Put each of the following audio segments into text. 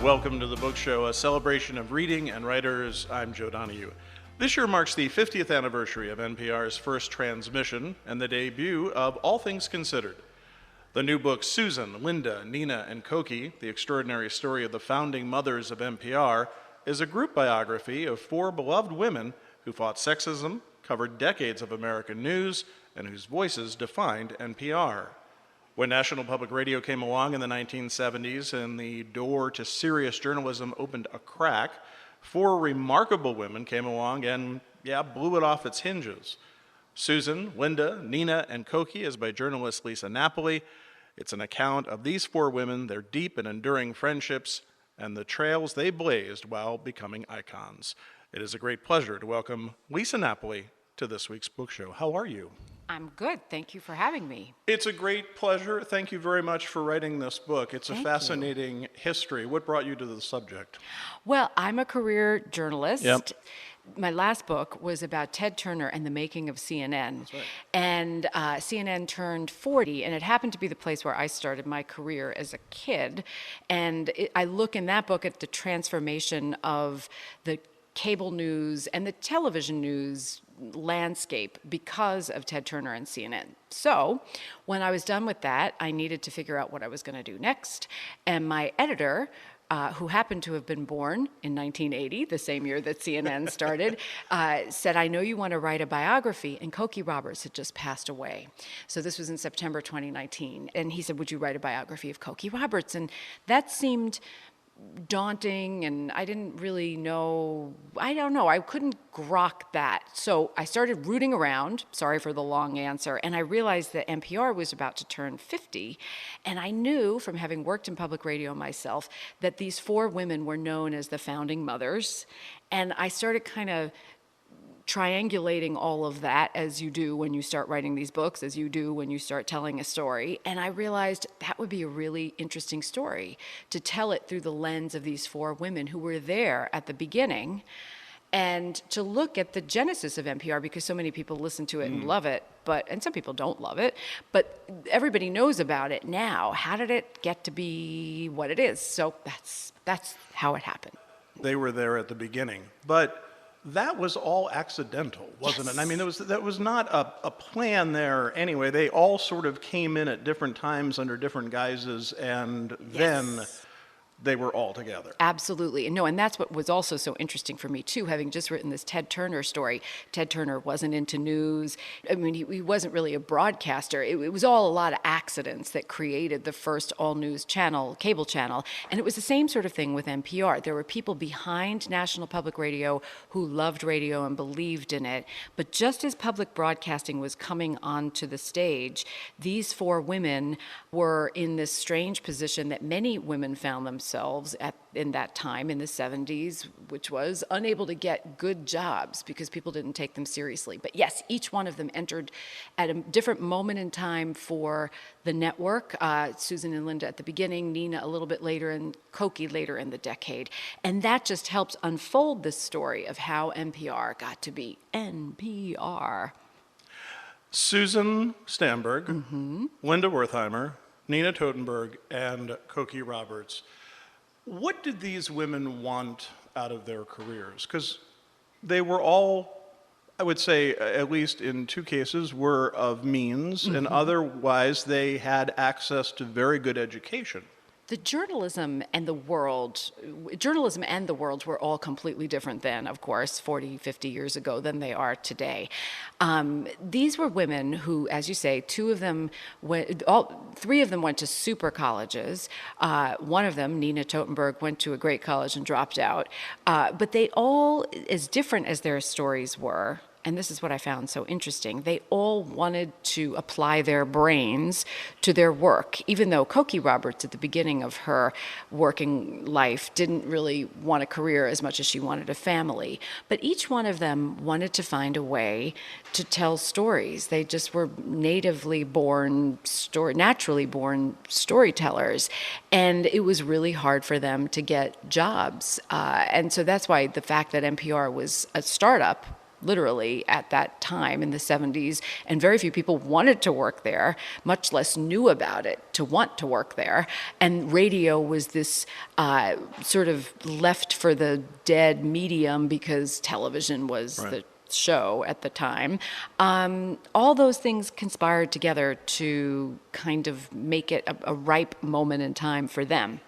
Welcome to the Book Show, a celebration of reading and writers. I'm Joe Donahue. This year marks the 50th anniversary of NPR's first transmission and the debut of All Things Considered. The new book, Susan, Linda, Nina, and Cokie, The Extraordinary Story of the Founding Mothers of NPR, is a group biography of four beloved women who fought sexism, covered decades of American news, and whose voices defined NPR. When National Public Radio came along in the 1970s and the door to serious journalism opened a crack, four remarkable women came along and, blew it off its hinges. Susan, Linda, Nina, and Cokie is by journalist Lisa Napoli. It's an account of these four women, their deep and enduring friendships, and the trails they blazed while becoming icons. It is a great pleasure to welcome Lisa Napoli to this week's book show. How are you? I'm good. Thank you for having me. It's a great pleasure. Thank you very much for writing this book. It's a fascinating history. What brought you to the subject? Well, I'm a career journalist. Yep. My last book was about Ted Turner and the making of CNN. That's right. And CNN turned 40, and it happened to be the place where I started my career as a kid. And I look in that book at the transformation of the cable news and the television news landscape because of Ted Turner and CNN. So when I was done with that, I needed to figure out what I was going to do next. And my editor, who happened to have been born in 1980, the same year that CNN started, said, I know you want to write a biography, and Cokie Roberts had just passed away. So this was in September 2019. And he said, would you write a biography of Cokie Roberts? And that seemed daunting, and I didn't really know, I couldn't grok that. So I started rooting around, sorry for the long answer, and I realized that NPR was about to turn 50, and I knew from having worked in public radio myself that these four women were known as the Founding Mothers, and I started kind of triangulating all of that, as you do when you start writing these books, as you do when you start telling a story. And I realized that would be a really interesting story, to tell it through the lens of these four women who were there at the beginning, and to look at the genesis of NPR, because so many people listen to it and love it, and some people don't love it, but everybody knows about it now. How did it get to be what it is? So that's how it happened. They were there at the beginning, but that was all accidental, wasn't it? I mean, that was not a plan there anyway. They all sort of came in at different times under different guises, and then they were all together. Absolutely. And that's what was also so interesting for me, too, having just written this Ted Turner story. Ted Turner wasn't into news. I mean, he wasn't really a broadcaster. It was all a lot of accidents that created the first all-news channel, cable channel. And it was the same sort of thing with NPR. There were people behind National Public Radio who loved radio and believed in it. But just as public broadcasting was coming onto the stage, these four women were in this strange position that many women found themselves in that time in the 70s, which was unable to get good jobs because people didn't take them seriously. But yes, each one of them entered at a different moment in time for the network. Susan and Linda at the beginning, Nina a little bit later, and Cokie later in the decade. And that just helps unfold this story of how NPR got to be NPR. Susan Stanberg, Linda Wertheimer, Nina Totenberg, and Cokie Roberts. What did these women want out of their careers? Because they were all, I would say, at least in two cases, were of means, and otherwise they had access to very good education. The journalism and the world were all completely different then, of course, 40, 50 years ago than they are today. These were women who, as you say, three of them went to super colleges. One of them, Nina Totenberg, went to a great college and dropped out. But they all, as different as their stories were, and this is what I found so interesting, they all wanted to apply their brains to their work, even though Cokie Roberts at the beginning of her working life didn't really want a career as much as she wanted a family. But each one of them wanted to find a way to tell stories. They just were naturally born storytellers. And it was really hard for them to get jobs. And so that's why the fact that NPR was a startup literally at that time in the 70s, and very few people wanted to work there, much less knew about it to want to work there. And radio was this sort of left for the dead medium because television was the show at the time. All those things conspired together to kind of make it a ripe moment in time for them.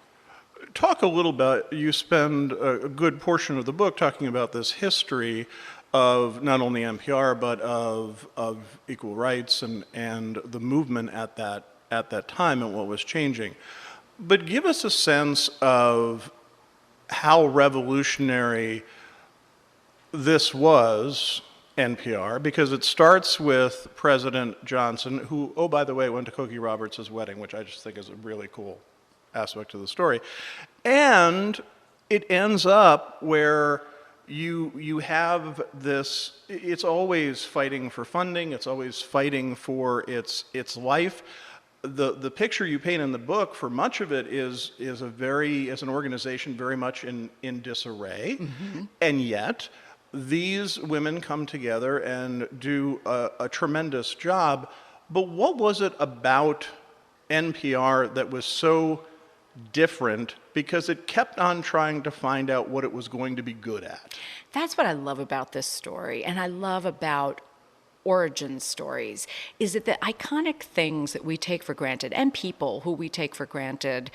Talk a little about, you spend a good portion of the book talking about this history of not only NPR, but of equal rights and the movement at that time and what was changing. But give us a sense of how revolutionary this was, NPR, because it starts with President Johnson, who, oh, by the way, went to Cokie Roberts' wedding, which I just think is a really cool aspect of the story. And it ends up where you have this, it's always fighting for funding, it's always fighting for its life. The picture you paint in the book, for much of it, is an organization very much in disarray. And yet these women come together and do a tremendous job. But what was it about NPR that was so different, because it kept on trying to find out what it was going to be good at? That's what I love about this story, and I love about origin stories, is that the iconic things that we take for granted, and people who we take for granted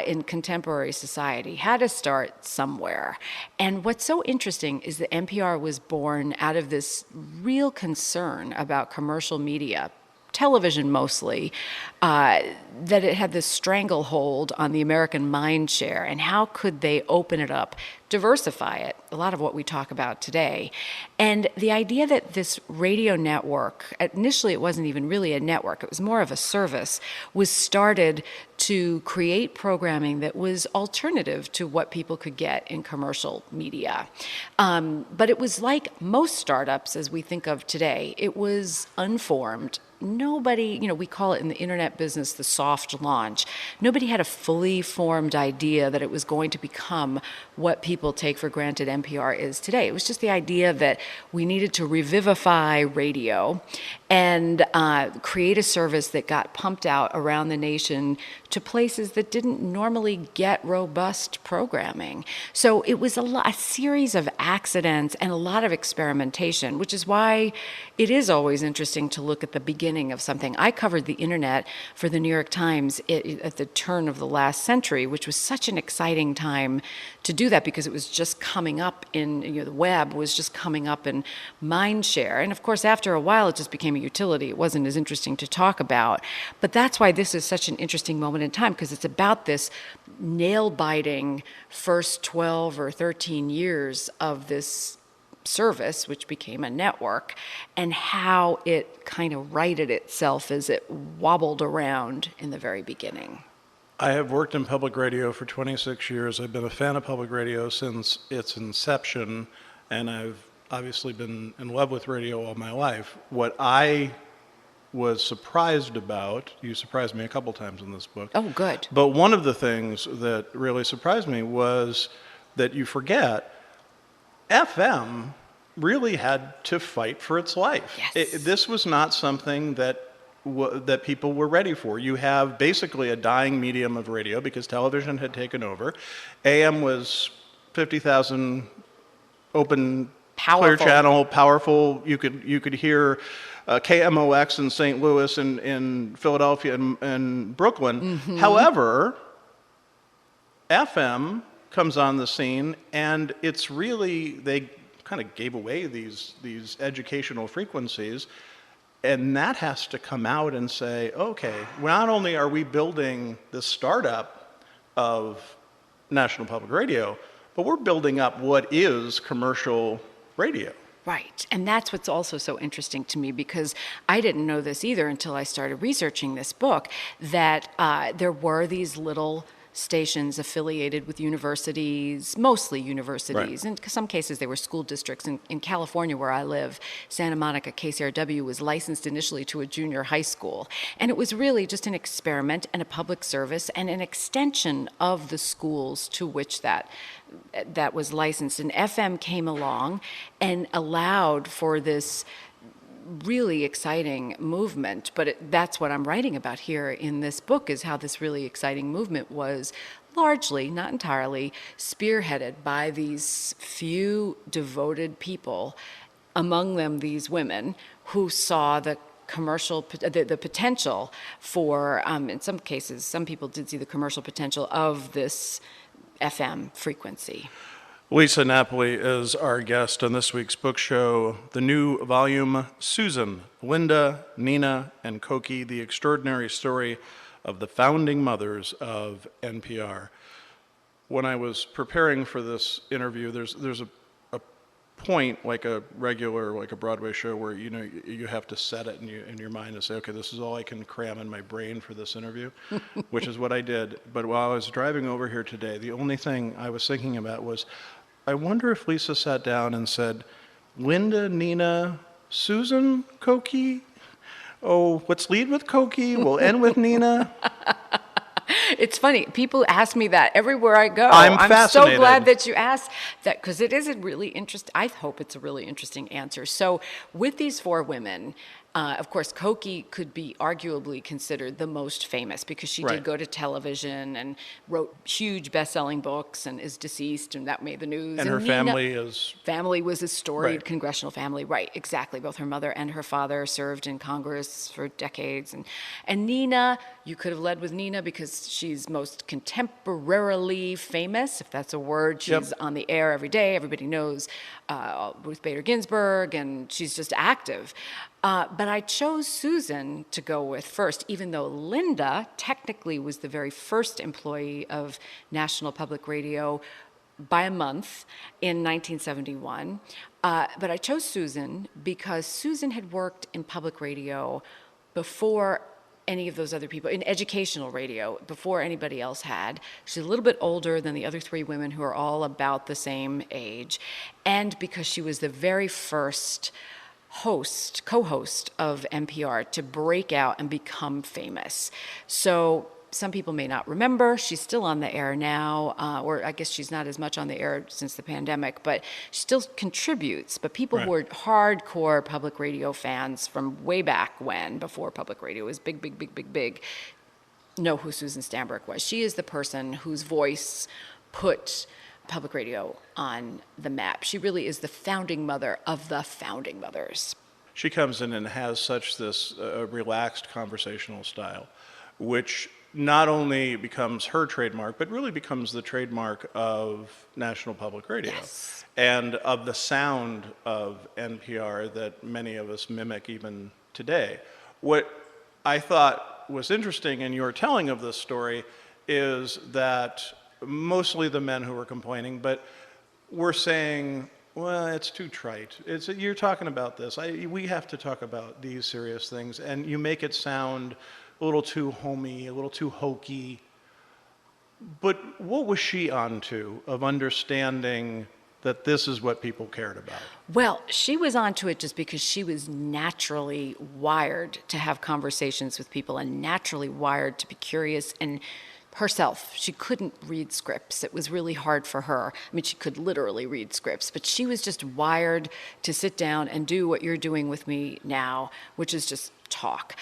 in contemporary society, had to start somewhere. And what's so interesting is that NPR was born out of this real concern about commercial media, television mostly, that it had this stranglehold on the American mind share, and how could they open it up, diversify it, a lot of what we talk about today. And the idea that this radio network, initially it wasn't even really a network, it was more of a service, was started to create programming that was alternative to what people could get in commercial media. But it was like most startups as we think of today. It was unformed. Nobody, we call it in the internet business the soft launch. Nobody had a fully formed idea that it was going to become what people take for granted NPR is today. It was just the idea that we needed to revivify radio and create a service that got pumped out around the nation to places that didn't normally get robust programming. So it was a series of accidents and a lot of experimentation, which is why it is always interesting to look at the beginning of something. I covered the internet for the New York Times at the turn of the last century, which was such an exciting time to do that because it was just coming up in, the web was just coming up in mind share. And of course, after a while, it just became a utility. It wasn't as interesting to talk about. But that's why this is such an interesting moment in time, because it's about this nail-biting first 12 or 13 years of this service, which became a network, and how it kind of righted itself as it wobbled around in the very beginning. I have worked in public radio for 26 years. I've been a fan of public radio since its inception, and I've obviously been in love with radio all my life. What I was surprised about, you surprised me a couple times in this book. Oh, good. But one of the things that really surprised me was that you forget FM really had to fight for its life. Yes. This was not something that people were ready for. You have basically a dying medium of radio because television had taken over. AM was 50,000 open, clear channel, powerful. You could hear KMOX in St. Louis and in Philadelphia and Brooklyn. Mm-hmm. However, FM comes on the scene, and it's really, they kind of gave away these educational frequencies, and that has to come out and say, okay, not only are we building the startup of National Public Radio, but we're building up what is commercial radio. Right. And that's what's also so interesting to me, because I didn't know this either until I started researching this book, that there were these little stations affiliated with universities, mostly universities. Right. In some cases, they were school districts. In California, where I live, Santa Monica KCRW was licensed initially to a junior high school. And it was really just an experiment and a public service and an extension of the schools to which that was licensed. And FM came along and allowed for this really exciting movement, but that's what I'm writing about here in this book, is how this really exciting movement was largely, not entirely, spearheaded by these few devoted people, among them these women, who saw the potential for, in some cases, some people did see the commercial potential of this FM frequency. Lisa Napoli is our guest on this week's book show. The new volume, Susan, Linda, Nina, and Cokie, The Extraordinary Story of the Founding Mothers of NPR. When I was preparing for this interview, there's a point, like a Broadway show, where you have to set it in your mind and say, okay, this is all I can cram in my brain for this interview, which is what I did. But while I was driving over here today, the only thing I was thinking about was, I wonder if Lisa sat down and said, Linda, Nina, Susan, Cokie? Oh, let's lead with Cokie, we'll end with Nina. It's funny. People ask me that everywhere I go. I'm fascinated. So glad that you asked that, because it is a really interesting, I hope it's a really interesting answer. So with these four women, of course, Cokie could be arguably considered the most famous, because she did go to television and wrote huge best-selling books and is deceased, and that made the news. And her family was a storied congressional family. Right, exactly. Both her mother and her father served in Congress for decades. And Nina, you could have led with Nina because she's most contemporarily famous, if that's a word. She's on the air every day. Everybody knows Ruth Bader Ginsburg, and she's just active. But I chose Susan to go with first, even though Linda technically was the very first employee of National Public Radio by a month in 1971. But I chose Susan because Susan had worked in public radio before any of those other people, in educational radio, before anybody else had. She's a little bit older than the other three women, who are all about the same age, and because she was the very first co-host of NPR to break out and become famous. So some people may not remember. She's still on the air now, or I guess she's not as much on the air since the pandemic, but she still contributes. But people who are hardcore public radio fans from way back when, before public radio was big, know who Susan Stanberg was. She is the person whose voice put public radio on the map. She really is the founding mother of the founding mothers. She comes in and has such this relaxed conversational style, which not only becomes her trademark, but really becomes the trademark of National Public Radio. Yes. And of the sound of NPR that many of us mimic even today. What I thought was interesting in your telling of this story is that mostly the men who were complaining, but were saying, well, it's too trite. You're talking about this. We have to talk about these serious things, and you make it sound a little too homey, a little too hokey. But what was she onto of understanding that this is what people cared about? Well, she was onto it just because she was naturally wired to have conversations with people and naturally wired to be curious and herself. She couldn't read scripts. It was really hard for her. I mean, she could literally read scripts, but she was just wired to sit down and do what you're doing with me now, which is just talk.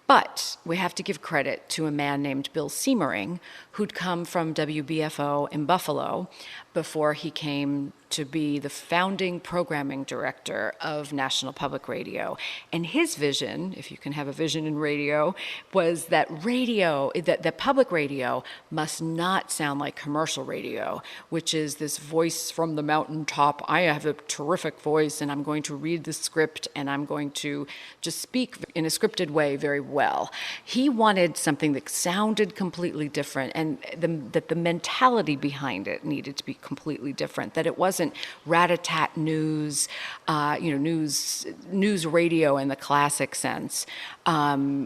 But we have to give credit to a man named Bill Siemering, who'd come from WBFO in Buffalo before he came to be the founding programming director of National Public Radio. And his vision, if you can have a vision in radio, was that that public radio must not sound like commercial radio, which is this voice from the mountaintop. I have a terrific voice, and I'm going to read the script, and I'm going to just speak in a scripted way very well. He wanted something that sounded completely different, and that the mentality behind it needed to be completely different, that it wasn't wasn't rat-a-tat news, news radio in the classic sense,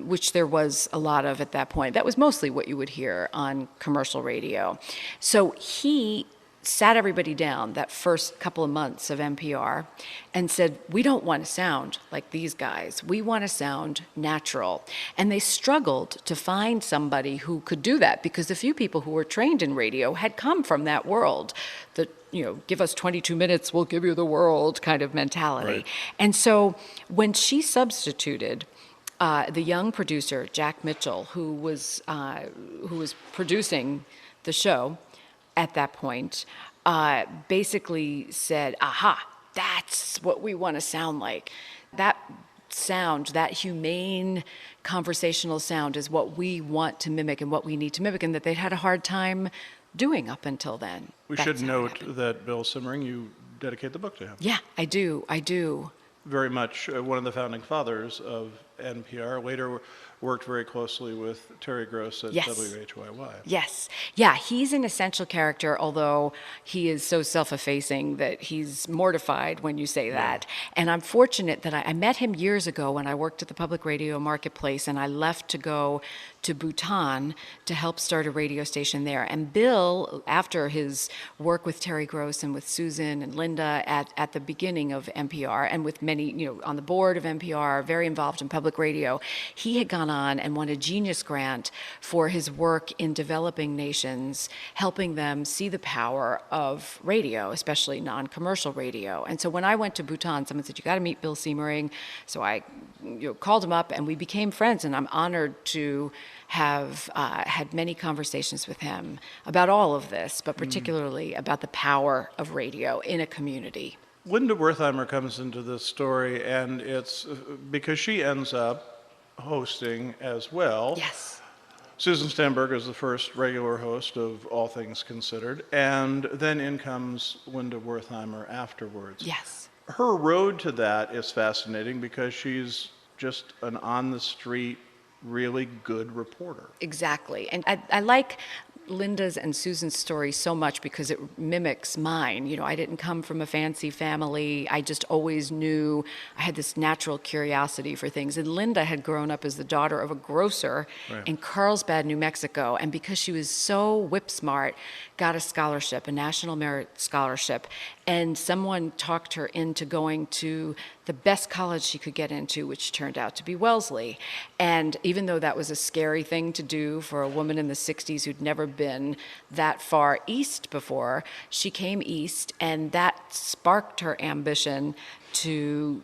which there was a lot of at that point. That was mostly what you would hear on commercial radio. So he sat everybody down that first couple of months of NPR and said, we don't want to sound like these guys. We want to sound natural. And they struggled to find somebody who could do that because the few people who were trained in radio had come from that world. The, give us 22 minutes, we'll give you the world kind of mentality. Right. And so when she substituted the young producer, Jack Mitchell, who was producing the show, at that point, basically said, aha, that's what we want to sound like. That sound, that humane conversational sound is what we want to mimic and what we need to mimic, and that they'd had a hard time doing up until then. We should note that Bill Simmering, you dedicate the book to him. Yeah, I do. Very much one of the founding fathers of NPR, later worked very closely with Terry Gross at WHYY. Yes. Yeah, he's an essential character, although he is so self-effacing that he's mortified when you say that. And I'm fortunate that I met him years ago when I worked at the Public Radio Marketplace, and I left to go to Bhutan to help start a radio station there. And Bill, after his work with Terry Gross and with Susan and Linda at the beginning of NPR, and with many, on the board of NPR, very involved in public radio, he had gone on and won a Genius Grant for his work in developing nations, helping them see the power of radio, especially non-commercial radio. And so when I went to Bhutan, someone said, you got to meet Bill Simmering. So I called him up and we became friends, and I'm honored to have had many conversations with him about all of this, but particularly about the power of radio in a community. Linda Wertheimer comes into this story, and it's because she ends up hosting as well. Yes. Susan Stanberg is the first regular host of All Things Considered, and then in comes Linda Wertheimer afterwards. Yes. Her road to that is fascinating because she's just an on-the-street, really good reporter. Exactly. And I like Linda's and Susan's story so much because it mimics mine. I didn't come from a fancy family. I just always knew I had this natural curiosity for things. And Linda had grown up as the daughter of a grocer in Carlsbad, New Mexico. And because she was so whip smart, got a scholarship, a National Merit Scholarship. And someone talked her into going to the best college she could get into, which turned out to be Wellesley. And even though that was a scary thing to do for a woman in the 60s who'd never been that far east before, she came east, and that sparked her ambition to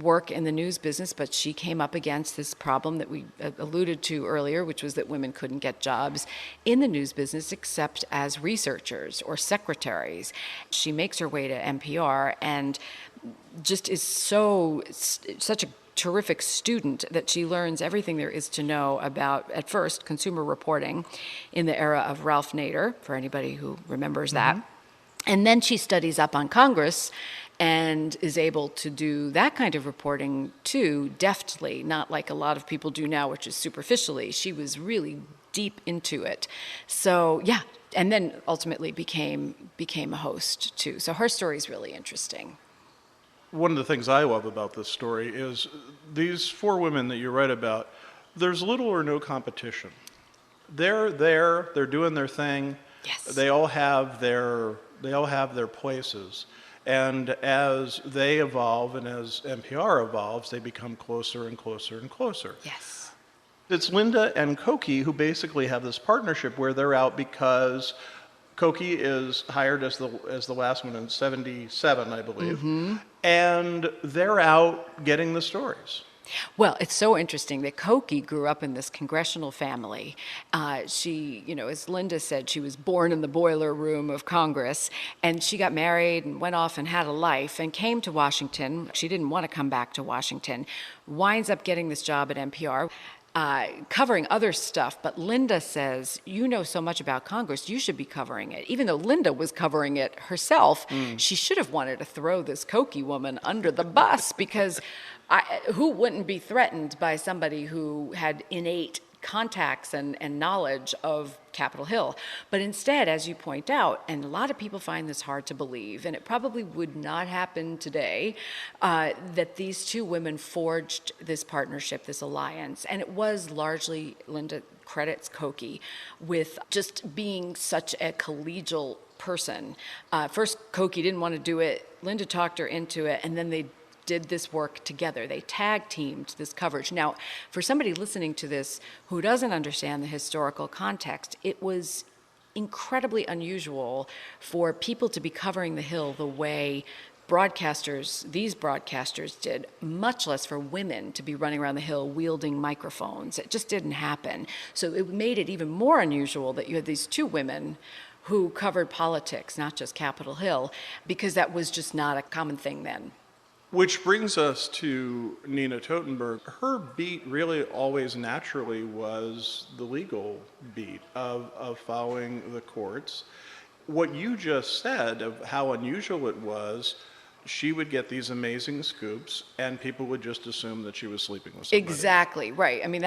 work in the news business. But she came up against this problem that we alluded to earlier, which was that women couldn't get jobs in the news business except as researchers or secretaries. She makes her way to NPR and just is such a terrific student that she learns everything there is to know about, at first, consumer reporting in the era of Ralph Nader, for anybody who remembers that. And then she studies up on Congress and is able to do that kind of reporting too, deftly, not like a lot of people do now, which is superficially. She was really deep into it. So yeah, and then ultimately became a host too. So her story is really interesting. One of the things I love about this story is these four women that you write about, there's little or no competition. They're there, they're doing their thing. Yes. They all have their places. And as they evolve and as NPR evolves, they become closer and closer and closer. Yes. It's Linda and Cokie who basically have this partnership where they're out because Cokie is hired as the last one in 1977, I believe, and they're out getting the stories. Well, it's so interesting that Cokie grew up in this congressional family. She, as Linda said, she was born in the boiler room of Congress, and she got married and went off and had a life and came to Washington. She didn't want to come back to Washington, winds up getting this job at NPR. Covering other stuff, but Linda says, you know so much about Congress, you should be covering it. Even though Linda was covering it herself, she should have wanted to throw this Cokie woman under the bus because who wouldn't be threatened by somebody who had innate contacts and knowledge of Capitol Hill. But instead, as you point out, and a lot of people find this hard to believe, and it probably would not happen today, that these two women forged this partnership, this alliance, and it was largely, Linda credits Cokie with just being such a collegial person. First, Cokie didn't want to do it. Linda talked her into it, and then they did this work together. They tag teamed this coverage. Now, for somebody listening to this who doesn't understand the historical context, it was incredibly unusual for people to be covering the Hill the way these broadcasters did, much less for women to be running around the Hill wielding microphones. It just didn't happen. So it made it even more unusual that you had these two women who covered politics, not just Capitol Hill, because that was just not a common thing then. Which brings us to Nina Totenberg. Her beat really always naturally was the legal beat of following the courts. What you just said of how unusual it was, she would get these amazing scoops and people would just assume that she was sleeping with somebody. Exactly, right. I mean,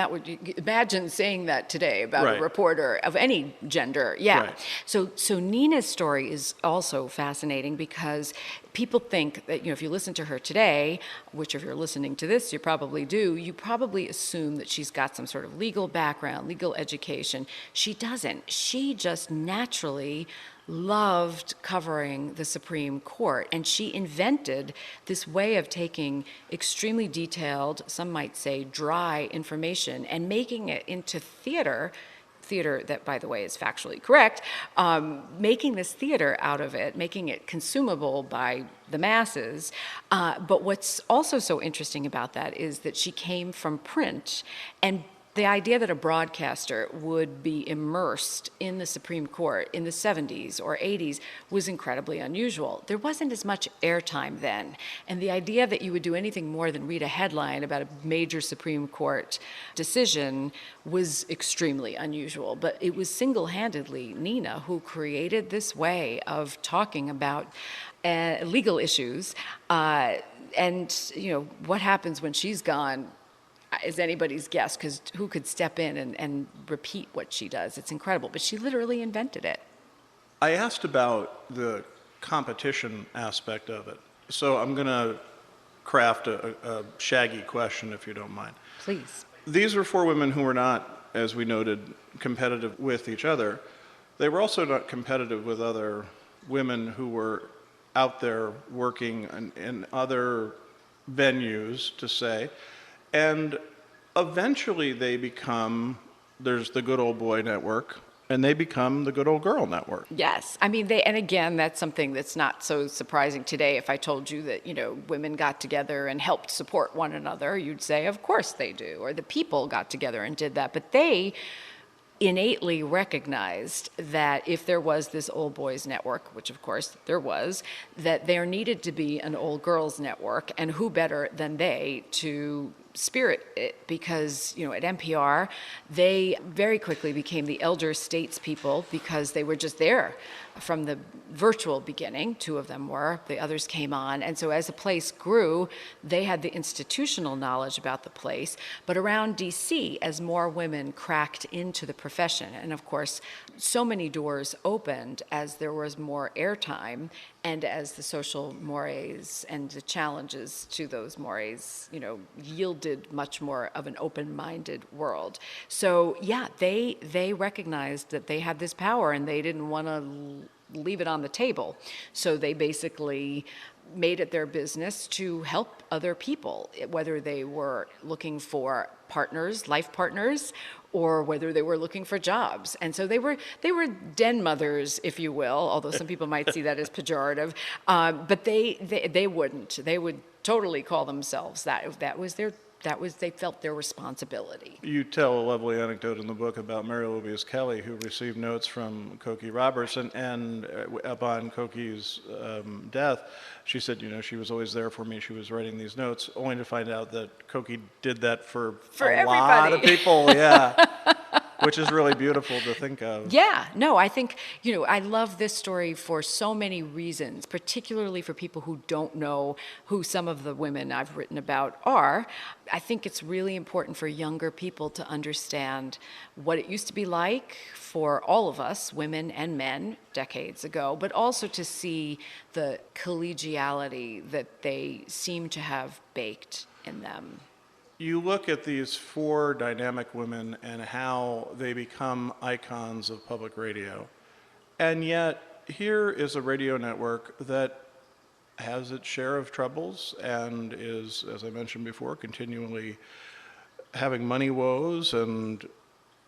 imagine saying that today about right. a reporter of any gender. Yeah. Right. So Nina's story is also fascinating because people think that, if you listen to her today, which if you're listening to this, you probably do, you probably assume that she's got some sort of legal background, legal education. She doesn't. She just naturally loved covering the Supreme Court, and she invented this way of taking extremely detailed, some might say dry information, and making it into theater that, by the way, is factually correct, making this theater out of it, making it consumable by the masses. But what's also so interesting about that is that she came from print, and the idea that a broadcaster would be immersed in the Supreme Court in the 70s or 80s was incredibly unusual. There wasn't as much airtime then. And the idea that you would do anything more than read a headline about a major Supreme Court decision was extremely unusual. But it was single-handedly Nina who created this way of talking about legal issues. And, what happens when she's gone is anybody's guess, because who could step in and repeat what she does? It's incredible, but she literally invented it. I asked about the competition aspect of it, so I'm going to craft a shaggy question, if you don't mind. Please. These were four women who were not, as we noted, competitive with each other. They were also not competitive with other women who were out there working in other venues, to say. And eventually there's the good old boy network, and they become the good old girl network. Yes. I mean, and again, that's something that's not so surprising today. If I told you that, women got together and helped support one another, you'd say, of course they do. Or the people got together and did that. But they innately recognized that if there was this old boys network, which of course there was, that there needed to be an old girls network, and who better than they to spirit it, because at NPR they very quickly became the elder statespeople because they were just there from the virtual beginning. Two of them were, the others came on, and so as the place grew, they had the institutional knowledge about the place. But around DC, as more women cracked into the profession, and of course so many doors opened as there was more airtime, and as the social mores and the challenges to those mores, yielded much more of an open-minded world. So yeah, they recognized that they had this power and they didn't want to leave it on the table. So they basically made it their business to help other people, whether they were looking for partners, life partners, or whether they were looking for jobs. And so they were den mothers, if you will, although some people might see that as pejorative. But they wouldn't. They would totally call themselves that. They felt their responsibility. You tell a lovely anecdote in the book about Mary Louise Kelly, who received notes from Cokie Roberts, and upon Cokie's death, she said, she was always there for me. She was writing these notes, only to find out that Cokie did that for a everybody. lot of people. Yeah. which is really beautiful to think of. Yeah, no, I think, I love this story for so many reasons, particularly for people who don't know who some of the women I've written about are. I think it's really important for younger people to understand what it used to be like for all of us, women and men, decades ago, but also to see the collegiality that they seem to have baked in them. You look at these four dynamic women and how they become icons of public radio. And yet, here is a radio network that has its share of troubles and is, as I mentioned before, continually having money woes, and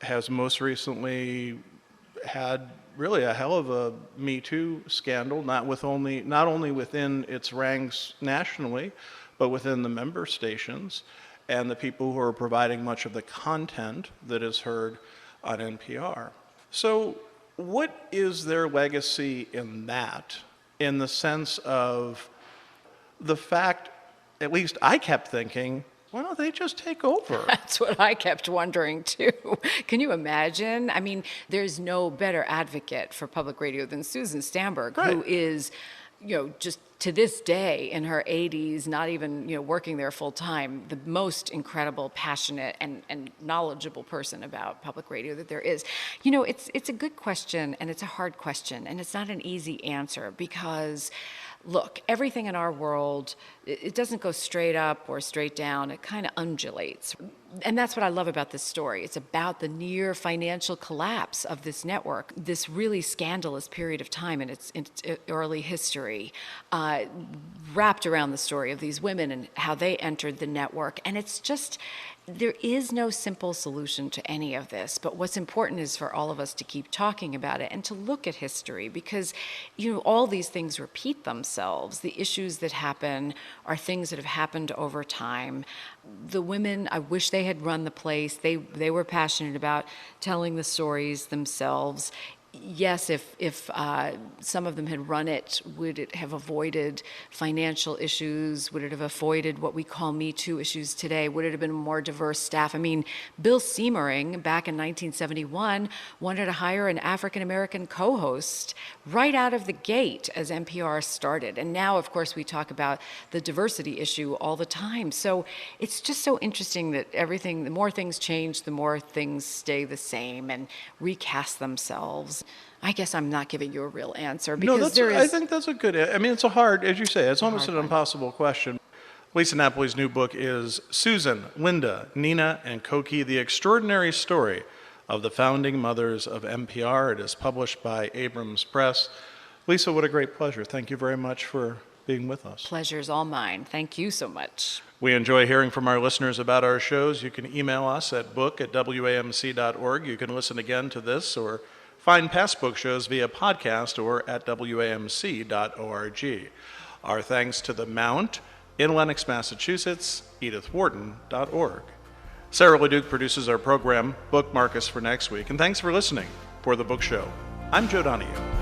has most recently had really a hell of a Me Too scandal, not only within its ranks nationally, but within the member stations and the people who are providing much of the content that is heard on NPR. So what is their legacy in that, in the sense of the fact, at least I kept thinking, why don't they just take over? That's what I kept wondering too. Can you imagine? I mean, there's no better advocate for public radio than Susan Stanberg, right, who is, just to this day in her 80s, not even, working there full time, the most incredible, passionate, and knowledgeable person about public radio that there is. It's a good question, and it's a hard question, and it's not an easy answer because, look, everything in our world, it doesn't go straight up or straight down. It kind of undulates. And that's what I love about this story. It's about the near financial collapse of this network, this really scandalous period of time in its early history, wrapped around the story of these women and how they entered the network. And it's just, there is no simple solution to any of this, but what's important is for all of us to keep talking about it and to look at history because, all these things repeat themselves. The issues that happen are things that have happened over time. The women, I wish they had run the place. They were passionate about telling the stories themselves. Yes, if some of them had run it, would it have avoided financial issues? Would it have avoided what we call Me Too issues today? Would it have been a more diverse staff? I mean, Bill Siemering, back in 1971, wanted to hire an African-American co-host right out of the gate as NPR started. And now, of course, we talk about the diversity issue all the time. So it's just so interesting that the more things change, the more things stay the same and recast themselves. I guess I'm not giving you a real answer because I think that's a good. I mean, it's a hard, as you say, it's almost an impossible question. Lisa Napoli's new book is Susan, Linda, Nina, and Cokie: The Extraordinary Story of the Founding Mothers of NPR. It is published by Abrams Press. Lisa, what a great pleasure. Thank you very much for being with us. Pleasure's all mine. Thank you so much. We enjoy hearing from our listeners about our shows. You can email us at book@wamc.org. You can listen again to this or find past book shows via podcast or at wamc.org. Our thanks to the Mount in Lenox, Massachusetts, edithwharton.org. Sarah LeDuc produces our program. Bookmark us for next week. And thanks for listening for The Book Show. I'm Joe Donahue.